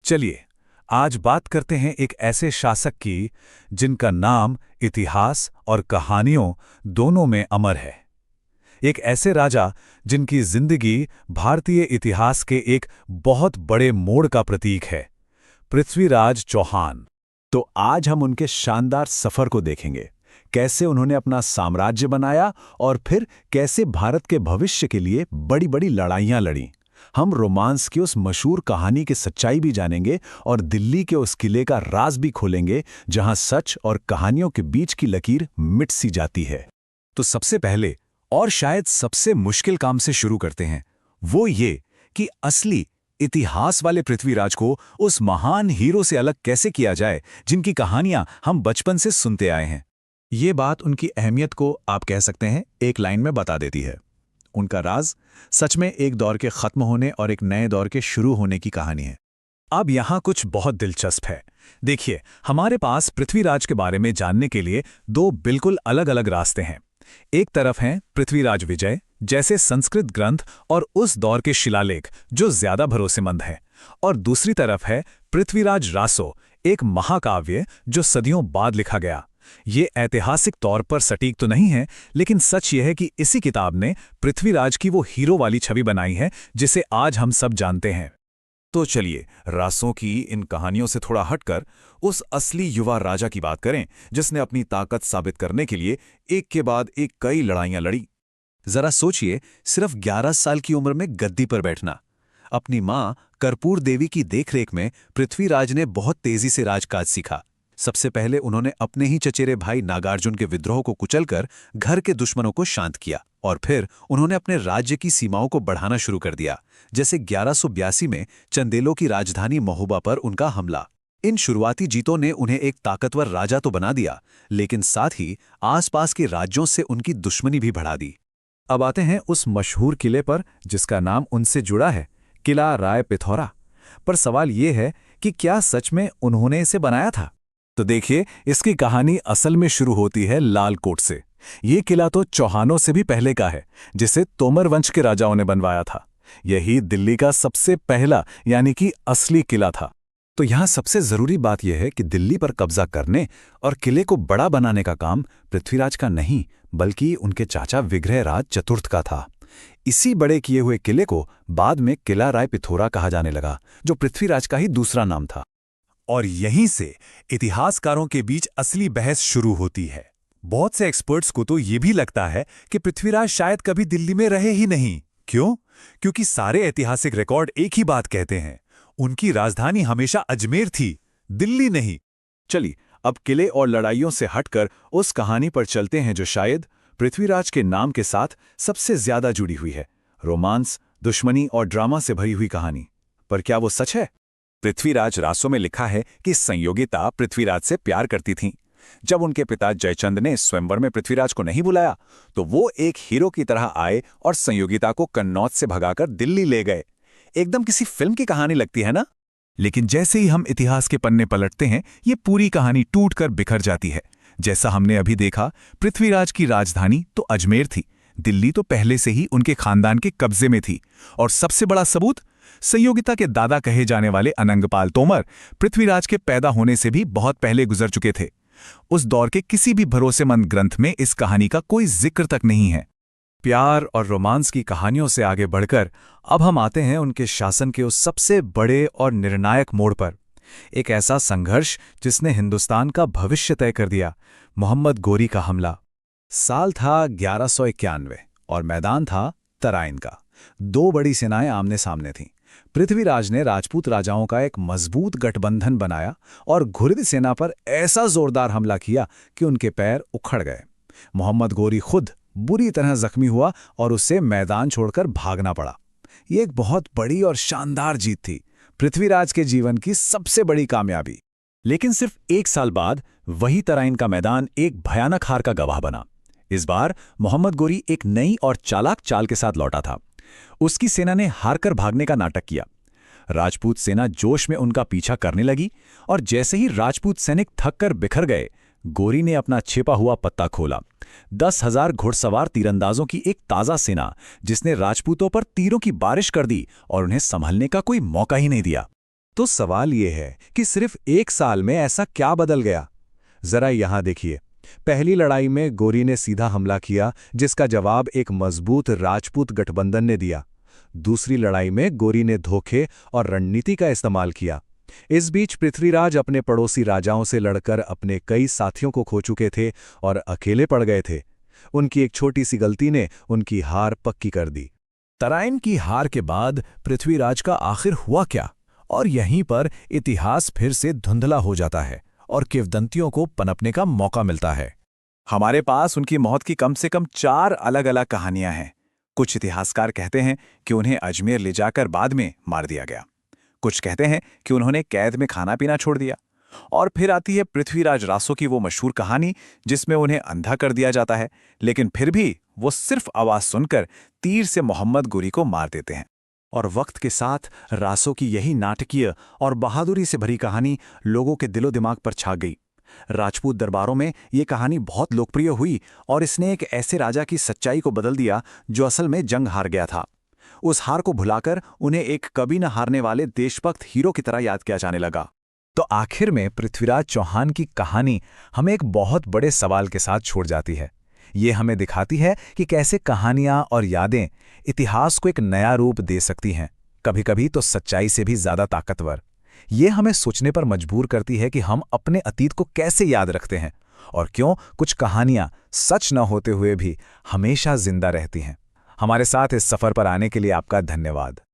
चलिए आज बात करते हैं एक ऐसे शासक की जिनका नाम इतिहास और कहानियों दोनों में अमर है। एक ऐसे राजा जिनकी जिंदगी भारतीय इतिहास के एक बहुत बड़े मोड़ का प्रतीक है, पृथ्वीराज चौहान। तो आज हम उनके शानदार सफर को देखेंगे, कैसे उन्होंने अपना साम्राज्य बनाया और फिर कैसे भारत के भविष्य के लिए बड़ी बड़ी लड़ाइयां लड़ीं। हम रोमांस की उस मशहूर कहानी की सच्चाई भी जानेंगे और दिल्ली के उस किले का राज भी खोलेंगे जहां सच और कहानियों के बीच की लकीर मिट सी जाती है। तो सबसे पहले और शायद सबसे मुश्किल काम से शुरू करते हैं, वो ये कि असली इतिहास वाले पृथ्वीराज को उस महान हीरो से अलग कैसे किया जाए जिनकी कहानियां हम बचपन से सुनते आए हैं। ये बात उनकी अहमियत को आप कह सकते हैं एक लाइन में बता देती है। उनका राज सच में एक दौर के खत्म होने और एक नए दौर के शुरू होने की कहानी है। अब यहाँ कुछ बहुत दिलचस्प है। देखिए, हमारे पास पृथ्वीराज के बारे में जानने के लिए दो बिल्कुल अलग अलग रास्ते हैं। एक तरफ हैं पृथ्वीराज विजय जैसे संस्कृत ग्रंथ और उस दौर के शिलालेख जो ज्यादा भरोसेमंद हैं, और दूसरी तरफ है पृथ्वीराज रासो, एक महाकाव्य जो सदियों बाद लिखा गया। ये ऐतिहासिक तौर पर सटीक तो नहीं है, लेकिन सच यह है कि इसी किताब ने पृथ्वीराज की वो हीरो वाली छवि बनाई है जिसे आज हम सब जानते हैं। तो चलिए रासों की इन कहानियों से थोड़ा हटकर उस असली युवा राजा की बात करें जिसने अपनी ताकत साबित करने के लिए एक के बाद एक कई लड़ाइयां लड़ी। जरा सोचिए, सिर्फ 11 साल की उम्र में गद्दी पर बैठना। अपनी मां कर्पूर देवी की देखरेख में पृथ्वीराज ने बहुत तेजी से राजकाज सीखा। सबसे पहले उन्होंने अपने ही चचेरे भाई नागार्जुन के विद्रोह को कुचलकर घर के दुश्मनों को शांत किया, और फिर उन्होंने अपने राज्य की सीमाओं को बढ़ाना शुरू कर दिया, जैसे 1182 में चंदेलों की राजधानी महोबा पर उनका हमला। इन शुरुआती जीतों ने उन्हें एक ताकतवर राजा तो बना दिया, लेकिन साथ ही आसपास के राज्यों से उनकी दुश्मनी भी बढ़ा दी। अब आते हैं उस मशहूर किले पर जिसका नाम उनसे जुड़ा है, किला राय पिथौरा। पर सवाल ये है कि क्या सच में उन्होंने इसे बनाया था? तो देखिए, इसकी कहानी असल में शुरू होती है लालकोट से। ये किला तो चौहानों से भी पहले का है, जिसे तोमर वंश के राजाओं ने बनवाया था। यही दिल्ली का सबसे पहला यानी कि असली किला था। तो यहाँ सबसे जरूरी बात यह है कि दिल्ली पर कब्जा करने और किले को बड़ा बनाने का काम पृथ्वीराज का नहीं, बल्कि उनके चाचा विग्रहराज चतुर्थ का था। इसी बड़े किए हुए किले को बाद में किला राय पिथौरा कहा जाने लगा, जो पृथ्वीराज का ही दूसरा नाम था। और यहीं से इतिहासकारों के बीच असली बहस शुरू होती है। बहुत से एक्सपर्ट्स को तो ये भी लगता है कि पृथ्वीराज शायद कभी दिल्ली में रहे ही नहीं। क्यों? क्योंकि सारे ऐतिहासिक रिकॉर्ड एक ही बात कहते हैं, उनकी राजधानी हमेशा अजमेर थी, दिल्ली नहीं। चलिए अब किले और लड़ाइयों से हटकर उस कहानी पर चलते हैं जो शायद पृथ्वीराज के नाम के साथ सबसे ज्यादा जुड़ी हुई है। रोमांस, दुश्मनी और ड्रामा से भरी हुई कहानी। पर क्या वो सच है? पृथ्वीराज रासो में लिखा है कि संयोगिता पृथ्वीराज से प्यार करती थीं। जब उनके पिता जयचंद ने स्वयंवर में पृथ्वीराज को नहीं बुलाया, तो वो एक हीरो की तरह आए और संयोगिता को कन्नौज से भगाकर दिल्ली ले गए। एकदम किसी फिल्म की कहानी लगती है ना? लेकिन जैसे ही हम इतिहास के पन्ने पलटते हैं, ये पूरी कहानी टूटकर बिखर जाती है। जैसा हमने अभी देखा, पृथ्वीराज की राजधानी तो अजमेर थी, दिल्ली तो पहले से ही उनके खानदान के कब्जे में थी। और सबसे बड़ा सबूत, संयोगिता के दादा कहे जाने वाले अनंगपाल तोमर पृथ्वीराज के पैदा होने से भी बहुत पहले गुजर चुके थे। उस दौर के किसी भी भरोसेमंद ग्रंथ में इस कहानी का कोई जिक्र तक नहीं है। प्यार और रोमांस की कहानियों से आगे बढ़कर अब हम आते हैं उनके शासन के उस सबसे बड़े और निर्णायक मोड़ पर। एक ऐसा संघर्ष जिसने हिंदुस्तान का भविष्य तय कर दिया, मोहम्मद गोरी का हमला। साल था 1191 और मैदान था तराइन का। दो बड़ी सेनाएं आमने सामने थीं। पृथ्वीराज ने राजपूत राजाओं का एक मजबूत गठबंधन बनाया और घुरिद सेना पर ऐसा जोरदार हमला किया कि उनके पैर उखड़ गए। मोहम्मद गोरी खुद बुरी तरह जख्मी हुआ और उसे मैदान छोड़कर भागना पड़ा। ये एक बहुत बड़ी और शानदार जीत थी, पृथ्वीराज के जीवन की सबसे बड़ी कामयाबी। लेकिन सिर्फ 1 साल बाद वही तराइन का मैदान एक भयानक हार का गवाह बना। इस बार मोहम्मद गोरी एक नई और चालाक चाल के साथ लौटा था। उसकी सेना ने हारकर भागने का नाटक किया। राजपूत सेना जोश में उनका पीछा करने लगी और जैसे ही राजपूत सैनिक थककर बिखर गए, गोरी ने अपना छिपा हुआ पत्ता खोला। 10,000 घुड़सवार तीरंदाजों की एक ताजा सेना, जिसने राजपूतों पर तीरों की बारिश कर दी और उन्हें संभलने का कोई मौका ही नहीं दिया। तो सवाल ये है कि सिर्फ 1 साल में ऐसा क्या बदल गया? जरा यहां देखिए। पहली लड़ाई में गोरी ने सीधा हमला किया, जिसका जवाब एक मजबूत राजपूत गठबंधन ने दिया। दूसरी लड़ाई में गोरी ने धोखे और रणनीति का इस्तेमाल किया। इस बीच पृथ्वीराज अपने पड़ोसी राजाओं से लड़कर अपने कई साथियों को खो चुके थे और अकेले पड़ गए थे। उनकी एक छोटी सी गलती ने उनकी हार पक्की कर दी। तराइन की हार के बाद पृथ्वीराज का आखिर हुआ क्या? और यहीं पर इतिहास फिर से धुंधला हो जाता है और किंवदंतियों को पनपने का मौका मिलता है। हमारे पास उनकी मौत की कम से कम 4 अलग-अलग कहानियां हैं। कुछ इतिहासकार कहते हैं कि उन्हें अजमेर ले जाकर बाद में मार दिया गया। कुछ कहते हैं कि उन्होंने कैद में खाना पीना छोड़ दिया। और फिर आती है पृथ्वीराज रासो की वो मशहूर कहानी जिसमें उन्हें अंधा कर दिया जाता है, लेकिन फिर भी वो सिर्फ आवाज सुनकर तीर से मोहम्मद गोरी को मार देते हैं। और वक्त के साथ रासो की यही नाटकीय और बहादुरी से भरी कहानी लोगों के दिलो दिमाग पर छा गई। राजपूत दरबारों में ये कहानी बहुत लोकप्रिय हुई और इसने एक ऐसे राजा की सच्चाई को बदल दिया जो असल में जंग हार गया था। उस हार को भुलाकर उन्हें एक कभी न हारने वाले देशभक्त हीरो की तरह याद किया जाने लगा। तो आखिर में पृथ्वीराज चौहान की कहानी हमें एक बहुत बड़े सवाल के साथ छोड़ जाती है। ये हमें दिखाती है कि कैसे कहानियां और यादें इतिहास को एक नया रूप दे सकती हैं, कभी-कभी तो सच्चाई से भी ज्यादा ताकतवर। ये हमें सोचने पर मजबूर करती है कि हम अपने अतीत को कैसे याद रखते हैं और क्यों कुछ कहानियां सच न होते हुए भी हमेशा जिंदा रहती हैं। हमारे साथ इस सफर पर आने के लिए आपका धन्यवाद।